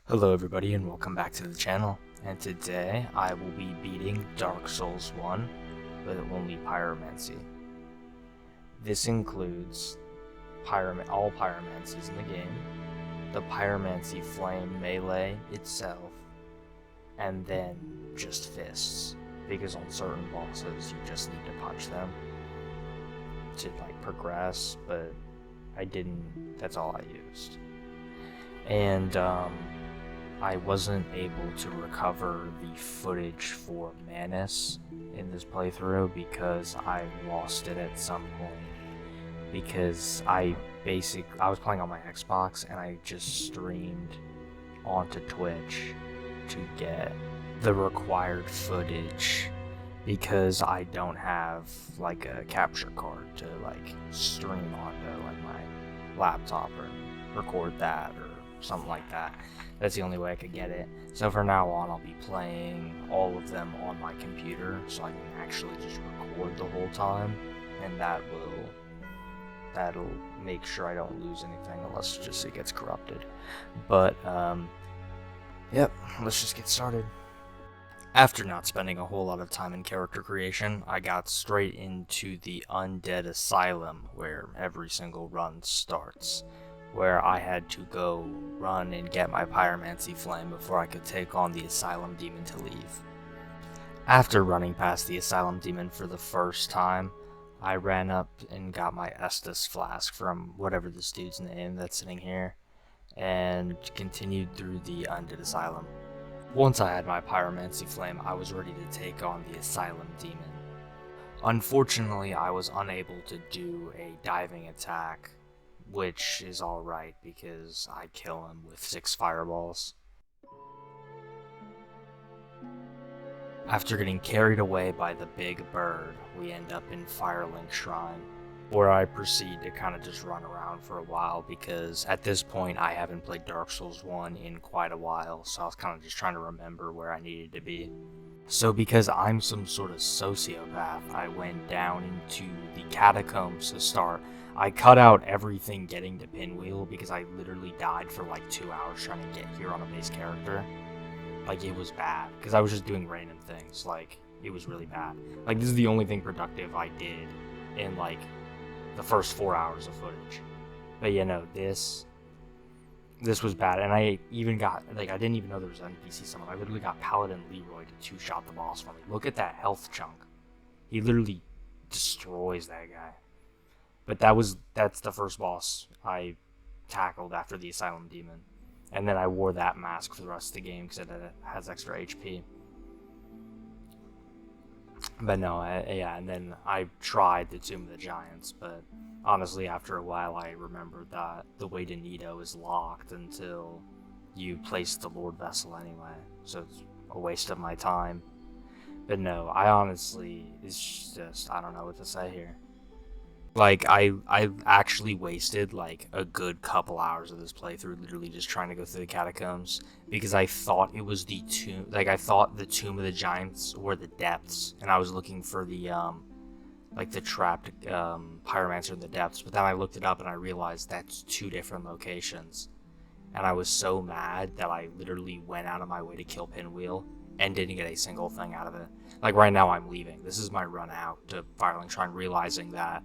Hello everybody and welcome back to the channel, and today I will be beating Dark Souls 1 with only Pyromancy. This includes all Pyromancies in the game, the Pyromancy Flame melee itself, and then just fists, because on certain bosses you just need to punch them to progress, but I didn't, that's all I used. And I wasn't able to recover the footage for Manus in this playthrough because I lost it at some point. Because I was playing on my Xbox and I just streamed onto Twitch to get the required footage because I don't have like a capture card to stream onto my laptop or record that or something like that. That's the only way I could get it. So from now on, I'll be playing all of them on my computer, so I can actually just record the whole time, and that'll make sure I don't lose anything unless just it gets corrupted. But yep, let's just get started. After not spending a whole lot of time in character creation, I got straight into the Undead Asylum, where every single run starts, where I had to go run and get my Pyromancy Flame before I could take on the Asylum Demon to leave. After running past the Asylum Demon for the first time, I ran up and got my Estus Flask from whatever this dude's name that's sitting here, and continued through the Undead Asylum. Once I had my Pyromancy Flame, I was ready to take on the Asylum Demon. Unfortunately, I was unable to do a diving attack, which is alright because I kill him with 6 fireballs. After getting carried away by the big bird, we end up in Firelink Shrine, where I proceed to kind of just run around for a while because at this point I haven't played Dark Souls 1 in quite a while, so I was kind of just trying to remember where I needed to be. So because I'm some sort of sociopath, I went down into the catacombs to start. I cut out everything getting to Pinwheel because I literally died for like 2 hours trying to get here on a base character. Like, it was bad, because I was just doing random things. Like, it was really bad. Like, this is the only thing productive I did in like the first 4 hours of footage. But you know, this was bad, and I even got, I didn't even know there was an NPC summon. I literally got Paladin Leroy to 2-shot the boss for me. Look at that health chunk. He literally destroys that guy. But that's the first boss I tackled after the Asylum Demon. And then I wore that mask for the rest of the game because it has extra HP. But no, and then I tried the Tomb of the Giants, but honestly, after a while, I remembered that the way to Nito is locked until you place the Lord Vessel anyway, so it's a waste of my time. But no, I honestly, it's just, I don't know what to say here. Like, I actually wasted like a good couple hours of this playthrough literally just trying to go through the catacombs because I thought it was the tomb, I thought the Tomb of the Giants were the depths, and I was looking for the the trapped pyromancer in the depths, but then I looked it up and I realized that's 2 different locations, and I was so mad that I literally went out of my way to kill Pinwheel and didn't get a single thing out of it. Like, right now I'm leaving. This is my run out to Firelink Shrine, realizing that,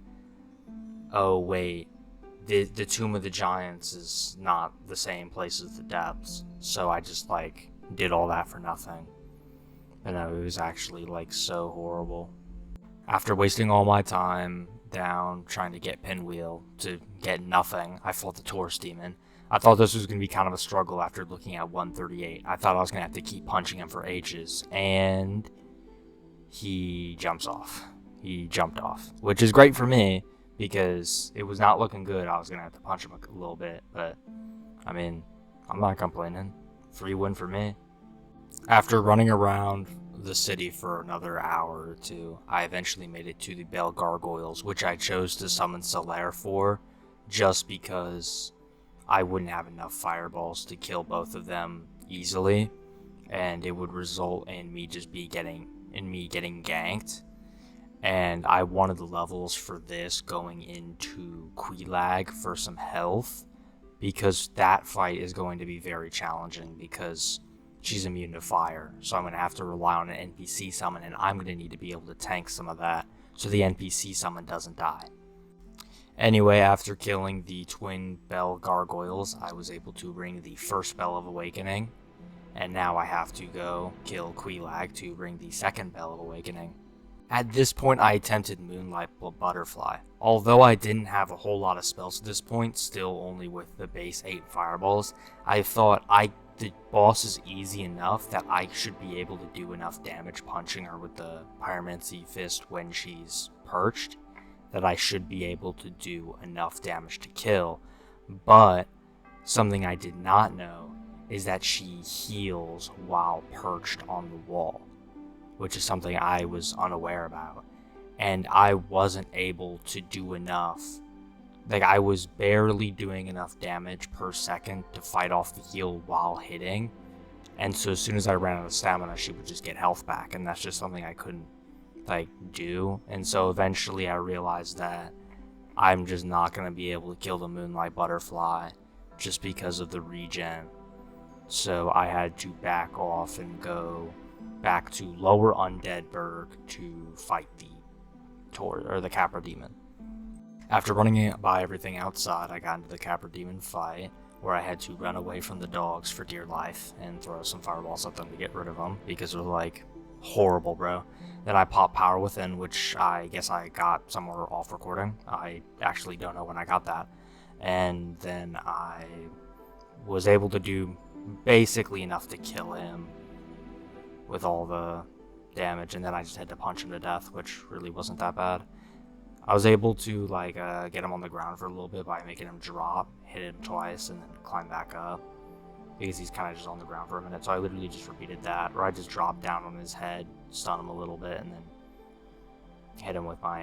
oh wait, the Tomb of the Giants is not the same place as the depths, so I just did all that for nothing. And it was actually so horrible. After wasting all my time down trying to get Pinwheel to get nothing, I fought the Taurus Demon. I thought this was going to be kind of a struggle after looking at 138. I thought I was going to have to keep punching him for ages, and he jumps off. He jumped off, which is great for me, because it was not looking good. I was going to have to punch him a little bit, but I mean, I'm not complaining. Free win for me. After running around the city for another hour or 2, I eventually made it to the Bell Gargoyles, which I chose to summon Solaire for, just because I wouldn't have enough fireballs to kill both of them easily, and it would result in me getting ganked. And I wanted the levels for this going into Quelaag for some health, because that fight is going to be very challenging because she's immune to fire. So I'm going to have to rely on an NPC summon, and I'm going to need to be able to tank some of that so the NPC summon doesn't die. Anyway, after killing the twin bell gargoyles, I was able to ring the first bell of awakening, and now I have to go kill Quelaag to ring the second bell of awakening. At this point, I attempted Moonlight Butterfly. Although I didn't have a whole lot of spells at this point, still only with the base 8 fireballs, I thought the boss is easy enough that I should be able to do enough damage punching her with the Pyromancy fist when she's perched, that I should be able to do enough damage to kill. But something I did not know is that she heals while perched on the wall, which is something I was unaware about. And I wasn't able to do enough. Like, I was barely doing enough damage per second to fight off the heal while hitting. And so as soon as I ran out of stamina, she would just get health back, and that's just something I couldn't, do. And so eventually I realized that I'm just not going to be able to kill the Moonlight Butterfly just because of the regen. So I had to back off and go back to Lower Undeadburg to fight the Capra demon. After running by everything outside, I got into the Capra demon fight, where I had to run away from the dogs for dear life and throw some fireballs at them to get rid of them, because they're horrible, bro. Then I popped Power Within, which I guess I got somewhere off recording. I actually don't know when I got that. And then I was able to do basically enough to kill him with all the damage, and then I just had to punch him to death, which really wasn't that bad. I was able to get him on the ground for a little bit by making him drop, hit him twice, and then climb back up, because he's kind of just on the ground for a minute. So I literally just repeated that, or I just dropped down on his head, stun him a little bit, and then hit him with my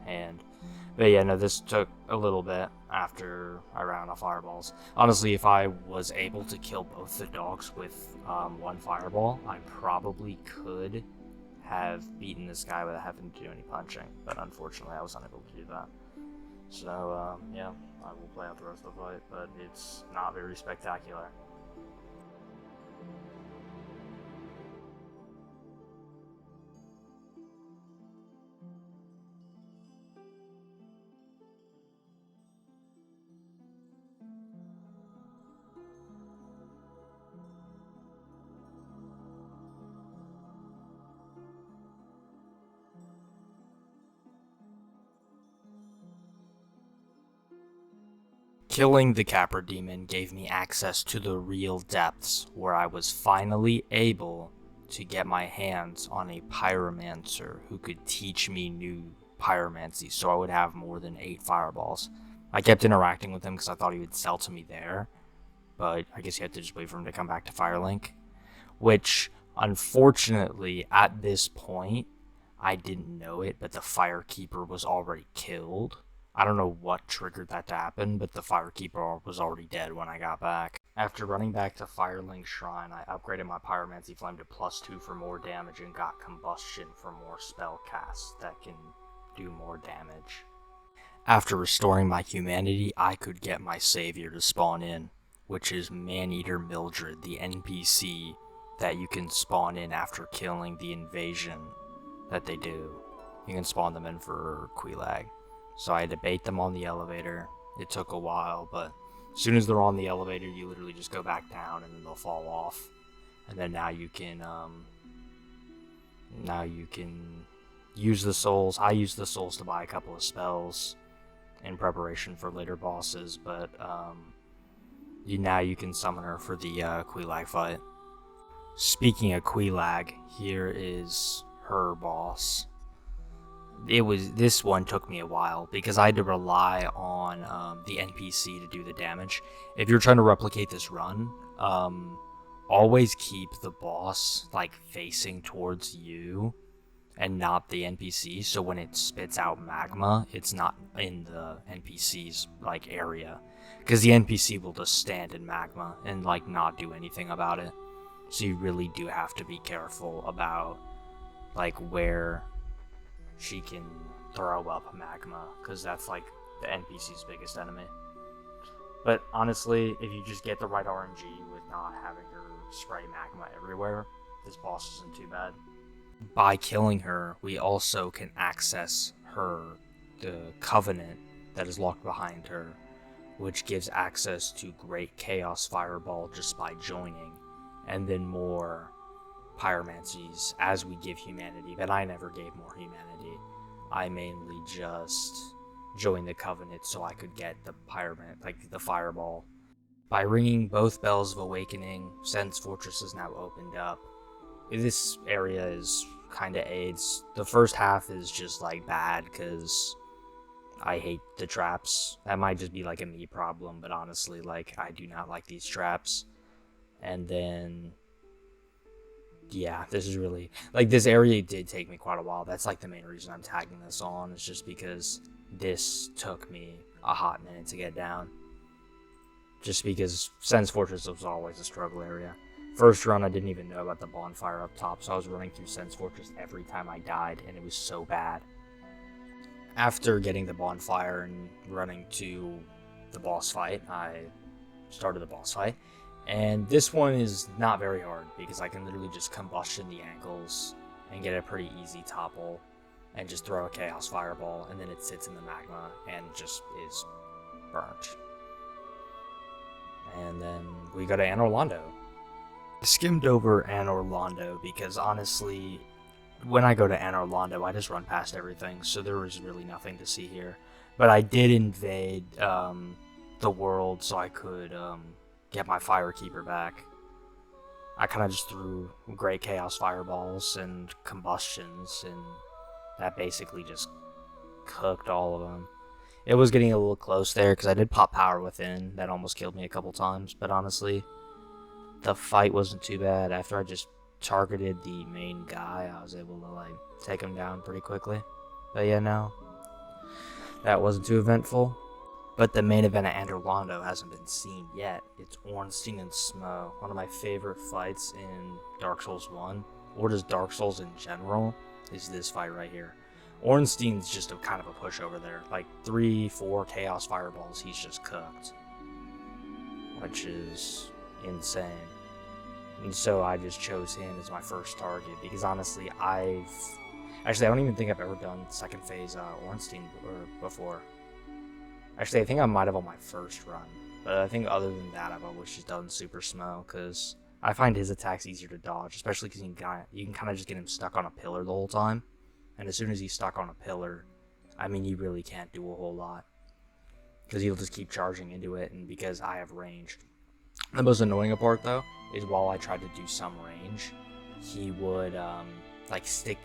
hand. But yeah, no, this took a little bit after I ran out of fireballs. Honestly, if I was able to kill both the dogs with one fireball, I probably could have beaten this guy without having to do any punching, but unfortunately I was unable to do that. So yeah, I will play out the rest of the fight, but it's not very spectacular. Killing the Capra demon gave me access to the real depths, where I was finally able to get my hands on a pyromancer who could teach me new pyromancy, so I would have more than 8 fireballs. I kept interacting with him because I thought he would sell to me there, but I guess you had to just wait for him to come back to Firelink, which, unfortunately, at this point, I didn't know it, but the Firekeeper was already killed. I don't know what triggered that to happen, but the Firekeeper was already dead when I got back. After running back to Firelink Shrine, I upgraded my Pyromancy Flame to +2 for more damage and got Combustion for more spell casts that can do more damage. After restoring my humanity, I could get my savior to spawn in, which is Maneater Mildred, the NPC that you can spawn in after killing the invasion that they do. You can spawn them in for Quelaag. So I had to bait them on the elevator. It took a while, but as soon as they're on the elevator, you literally just go back down and then they'll fall off. And then now you can use the souls. I use the souls to buy a couple of spells in preparation for later bosses, but now you can summon her for the Quelaag fight. Speaking of Quelaag, here is her boss. This one took me a while because I had to rely on the NPC to do the damage. If you're trying to replicate this run, always keep the boss facing towards you and not the NPC, so when it spits out magma, it's not in the NPC's area, because the NPC will just stand in magma and not do anything about it. So you really do have to be careful about where she can throw up magma, because that's the NPC's biggest enemy. But honestly, if you just get the right RNG with not having her spray magma everywhere, this boss isn't too bad. By killing her, we also can access the covenant that is locked behind her, which gives access to Great Chaos Fireball just by joining, and then more pyromancies as we give humanity. But I never gave more humanity. I mainly just joined the covenant so I could get the the fireball. By ringing both bells of awakening, Sen's Fortress is now opened up. This area is kind of AIDS. The first half is just like bad because I hate the traps. That might just be like a me problem, but honestly, like, I do not like these traps. And then, yeah, this is really, like, this area did take me quite a while. That's like the main reason I'm tagging this on, is just because this took me a hot minute to get down. Just because Sen's Fortress was always a struggle area. First run, I didn't even know about the bonfire up top, so I was running through Sen's Fortress every time I died, and it was so bad. After getting the bonfire and running to the boss fight, I started the boss fight. And this one is not very hard, because I can literally just combustion the ankles and get a pretty easy topple, and just throw a Chaos Fireball, and then it sits in the magma and just is burnt. And then we go to Anor Londo. I skimmed over Anor Londo because honestly, when I go to Anor Londo, I just run past everything, so there was really nothing to see here. But I did invade the world so I could get my Firekeeper back. I kind of just threw Great Chaos Fireballs and Combustions, and that basically just cooked all of them. It was getting a little close there because I did pop Power Within. That almost killed me a couple times, but honestly, the fight wasn't too bad. After I just targeted the main guy, I was able to like take him down pretty quickly. But yeah, no, that wasn't too eventful. But the main event at Anor Londo hasn't been seen yet. It's Ornstein and Smough, one of my favorite fights in Dark Souls 1, or just Dark Souls in general, is this fight right here. Ornstein's just a kind of a pushover there. Like 3-4 Chaos Fireballs, he's just cooked, which is insane. And so I just chose him as my first target because honestly, I don't even think I've ever done second phase Ornstein before. Actually, I think I might have on my first run, but I think other than that, I've always just done Super Smough because I find his attacks easier to dodge, especially because you can kind of just get him stuck on a pillar the whole time. And as soon as he's stuck on a pillar, I mean, you really can't do a whole lot because he'll just keep charging into it, and because I have range. The most annoying part, though, is while I tried to do some range, he would stick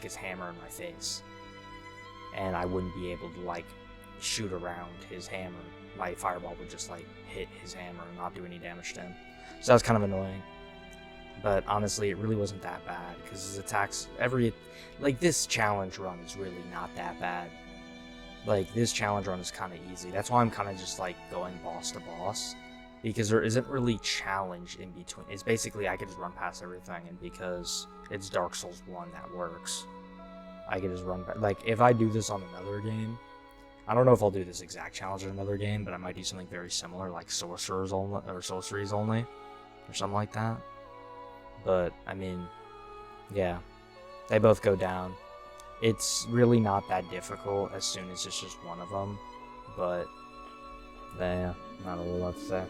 his hammer in my face, and I wouldn't be able to like shoot around his hammer. My fireball would just like hit his hammer and not do any damage to him. So that was kind of annoying. But honestly, it really wasn't that bad because his attacks this challenge run is really not that bad. Like, this challenge run is kind of easy. That's why I'm kind of just like going boss to boss, because there isn't really challenge in between. It's basically I could just run past everything, and because it's Dark Souls 1, that works. I could just run back. Like, if I do this on another game, I don't know if I'll do this exact challenge in another game, but I might do something very similar, like sorceries only, or something like that. But I mean, yeah, they both go down. It's really not that difficult as soon as it's just one of them, but yeah, not a lot to say.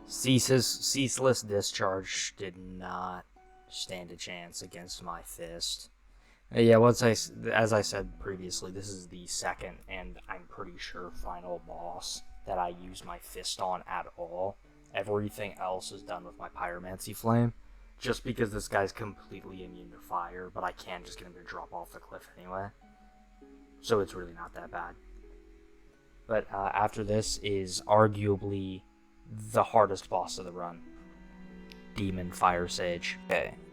Ceaseless Discharge did not stand a chance against my fist. Yeah, as I said previously, this is the second and I'm pretty sure final boss that I use my fist on at all. Everything else is done with my Pyromancy Flame, just because this guy's completely immune to fire, but I can just get him to drop off the cliff anyway. So it's really not that bad. But after this is arguably the hardest boss of the run. Demon Fire Sage.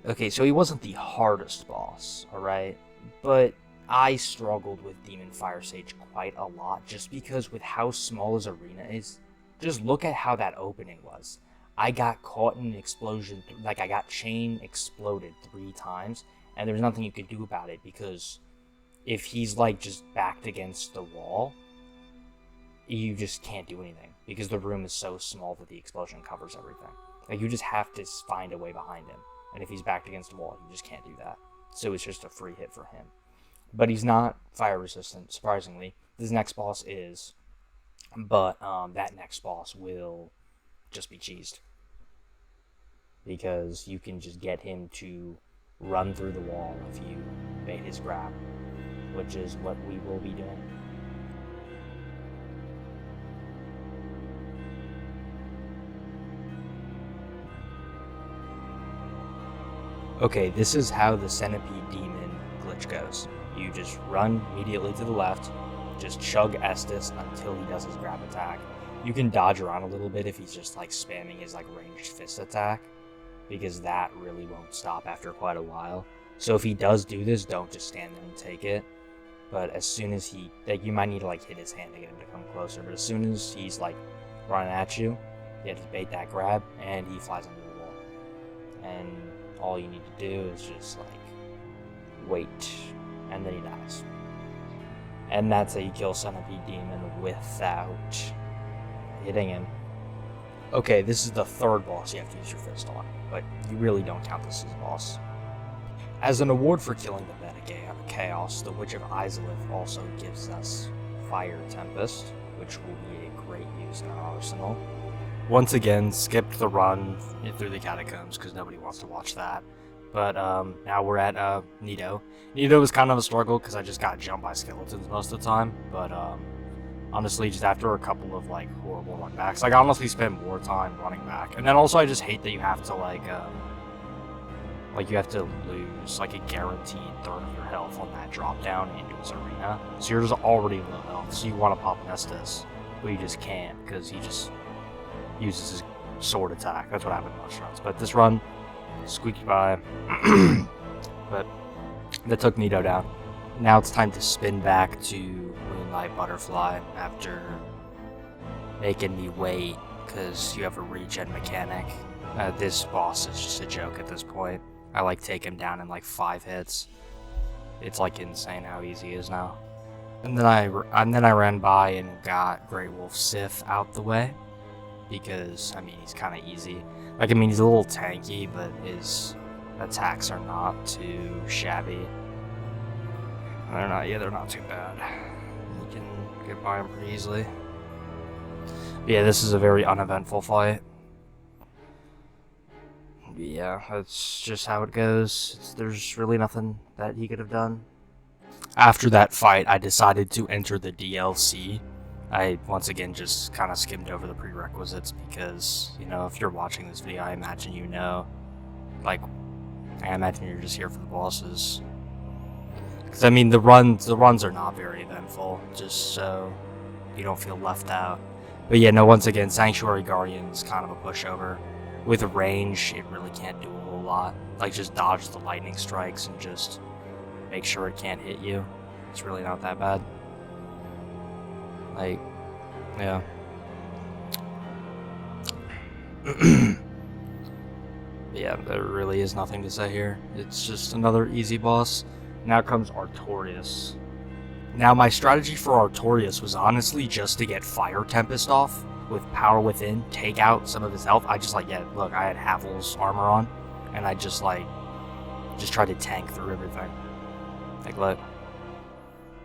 Okay, so he wasn't the hardest boss, alright? But I struggled with Demon Fire Sage quite a lot, just because with how small his arena is. Just look at how that opening was. I got caught in an explosion, like I got chain exploded 3 times, and there's nothing you could do about it, because if he's like just backed against the wall, you just can't do anything. because the room is so small that the explosion covers everything. Like, you just have to find a way behind him. And if he's backed against a wall, you just can't do that. So it's just a free hit for him. But he's not fire resistant, surprisingly. This next boss is. But that next boss will just be cheesed. Because you can just get him to run through the wall if you bait his grab. Which is what we will be doing. Okay, this is how the Centipede Demon glitch goes. You just run immediately to the left, just chug Estus until he does his grab attack. You can dodge around a little bit if he's just like spamming his like ranged fist attack, because that really won't stop after quite a while. So if he does do this, don't just stand there and take it. But as soon as he, like, you might need to like hit his hand to get him to come closer, but as soon as he's like running at you, you have to bait that grab and he flies under the wall. And all you need to do is just like wait, and then he dies. And that's how you kill Centipede Demon without hitting him. Okay, this is the third boss you have to use your fist on, but you really don't count this as a boss. As an award for killing the meta chaos, the Witch of Izalith also gives us Fire Tempest, which will be a great use in our arsenal. Once again, skipped the run through the catacombs because nobody wants to watch that. But now we're at Nito. Nito was kind of a struggle because I just got jumped by skeletons most of the time. But honestly, just after a couple of like horrible run backs, like I honestly spend more time running back. And then also I just hate that you have to like you have to lose like a guaranteed third of your health on that drop down into his arena. So you're just already low health, so you want to pop Estus, but you just can't because he just uses his sword attack. That's what happened in most runs. But this run, squeaked by. But that took Nito down. Now it's time to spin back to Moonlight Butterfly after making me wait because you have a regen mechanic. This boss is just a joke at this point. I like take him down in like 5 hits. It's like insane how easy he is now. And then I ran by and got Great Wolf Sith out the way because I mean he's kind of easy. Like I mean he's a little tanky, but his attacks are not too shabby. They're not too bad. You can get by him pretty easily. But yeah, this is a very uneventful fight. Yeah, that's just how it goes. There's really nothing that he could have done. After that fight, I decided to enter the DLC. I, once again, just kind of skimmed over the prerequisites because, you know, if you're watching this video, I imagine you know. Like, I imagine you're just here for the bosses. Because, I mean, the runs are not very eventful, just so you don't feel left out. But yeah, no, once again, Sanctuary Guardian's kind of a pushover. With a range, it really can't do a whole lot. Like, just dodge the lightning strikes and just make sure it can't hit you. It's really not that bad. Like, yeah. Yeah, there really is nothing to say here. It's just another easy boss. Now comes Artorias. Now, my strategy for Artorias was honestly just to get Fire Tempest off with Power Within, take out some of his health. I just like, yeah, look, I had Havel's armor on, and I just tried to tank through everything. Like, look.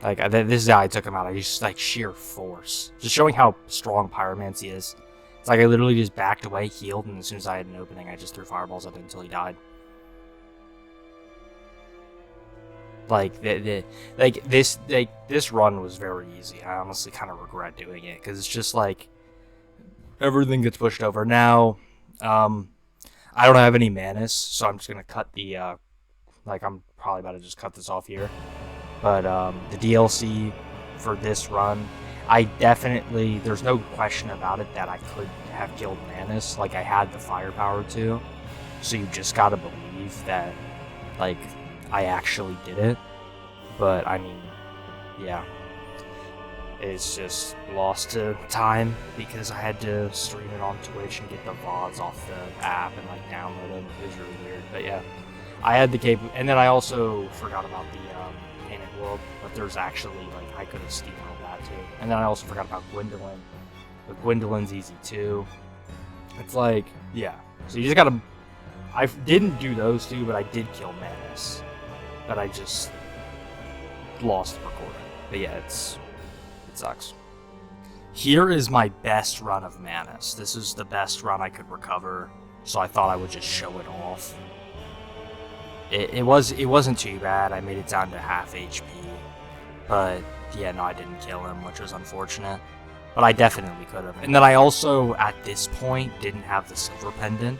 Like, this is how I took him out. I just, like, sheer force. Just showing how strong Pyromancy is. It's like I literally just backed away, healed, and as soon as I had an opening, I just threw fireballs at him until he died. Like, this run was very easy. I honestly kind of regret doing it, because it's just, like, everything gets pushed over. Now, I don't have any manas, so I'm just going to cut the, I'm probably about to just cut this off here. But, the DLC for this run, I definitely, there's no question about it that I could have killed Manus. Like, I had the firepower to. So you just gotta believe that, like, I actually did it. But, I mean, yeah. It's just lost to time because I had to stream it on Twitch and get the VODs off the app and, like, download them. It was really weird. But, yeah. I had the and then I also forgot about the, Painted World, but there's actually, like, I could have steamrolled that too. And then I also forgot about Gwendolyn. But Gwendolyn's easy too. It's like, yeah. So you just gotta... I didn't do those two, but I did kill Manus. But I just lost the recording. But yeah, it sucks. Here is my best run of Manus. This is the best run I could recover, so I thought I would just show it off. It wasn't too bad. I made it down to half HP. But yeah, no, I didn't kill him, which was unfortunate. But I definitely could have. And then I also, at this point, didn't have the silver pendant.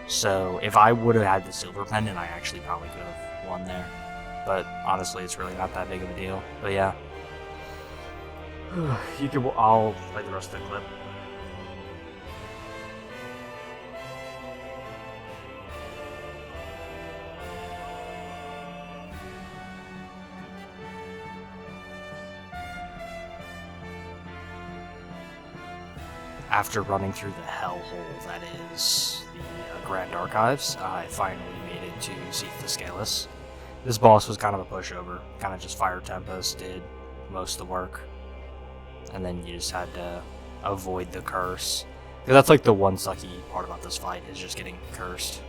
So if I would have had the silver pendant, I actually probably could have won there. But honestly, it's really not that big of a deal. But yeah. I'll play the rest of the clip. After running through the hellhole that is the Grand Archives, I finally made it to Seath the Scaleless. This boss was kind of a pushover. Kind of just Fire Tempest did most of the work. And then you just had to avoid the curse. Because that's like the one sucky part about this fight, is just getting cursed.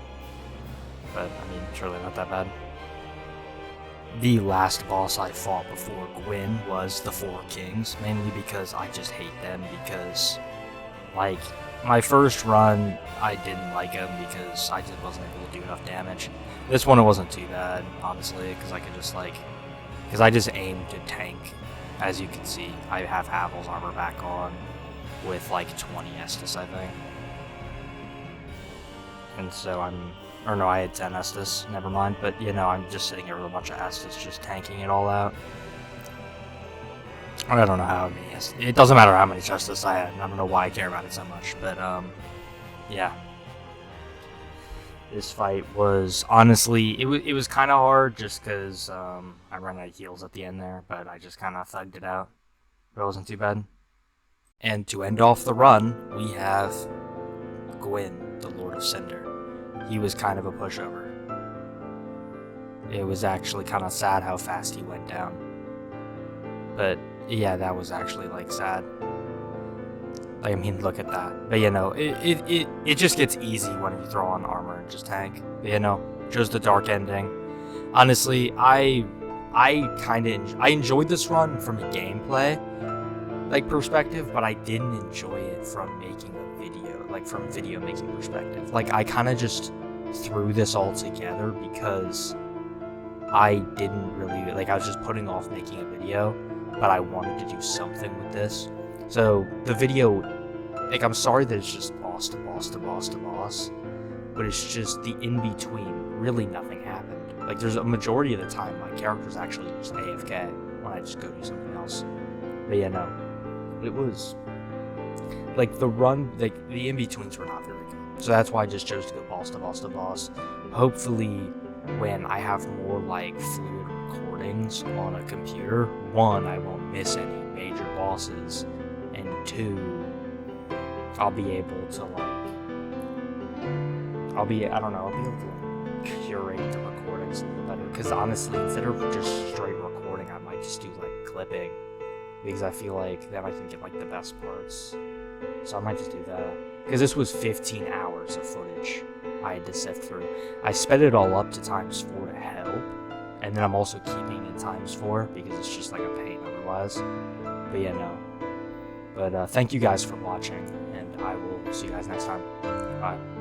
But, I mean, it's really not that bad. The last boss I fought before Gwyn was the Four Kings, mainly because I just hate them because... Like, my first run, I didn't like him because I just wasn't able to do enough damage. This one, it wasn't too bad, honestly, because I could just, like... Because I just aimed to tank. As you can see, I have Havel's armor back on with, like, 20 Estus, I think. And so Or no, I had 10 Estus, never mind. But, you know, I'm just sitting here with a bunch of Estus, just tanking it all out. I don't know how many. It doesn't matter how many Justice I had. I don't know why I care about it so much, but yeah. This fight was honestly, it was kind of hard just because I ran out of heals at the end there, but I just kind of thugged it out. But it wasn't too bad. And to end off the run, we have Gwyn, the Lord of Cinder. He was kind of a pushover. It was actually kind of sad how fast he went down. But yeah, that was actually, like, sad. Like, I mean, look at that. But, you know, it just gets easy when you throw on armor and just tank. But, you know, just the dark ending. Honestly, I enjoyed this run from a gameplay, like, perspective, but I didn't enjoy it from making a video, like, from video making perspective. Like, I kind of just threw this all together because I didn't really, like, I was just putting off making a video, but I wanted to do something with this. So, the video, like, I'm sorry that it's just boss to boss to boss to boss, but it's just the in-between, really nothing happened. Like, there's a majority of the time my character's actually just AFK when I just go do something else. But yeah, no. It was, like, the run, like, the in-betweens were not very good. So that's why I just chose to go boss to boss to boss. Hopefully, when I have more, like, fluid recordings on a computer, one, I won't miss any major bosses, and two, I'll be able to, like, I'll be able to, like, curate the recordings a little better, because honestly, instead of just straight recording, I might just do, like, clipping, because I feel like then I can get, like, the best parts, so I might just do that, because this was 15 hours of footage I had to sift through. I sped it all up to ×4 to help, and then I'm also keeping it ×4 because it's just like a pain otherwise. But yeah, no. But thank you guys for watching, and I will see you guys next time. Bye.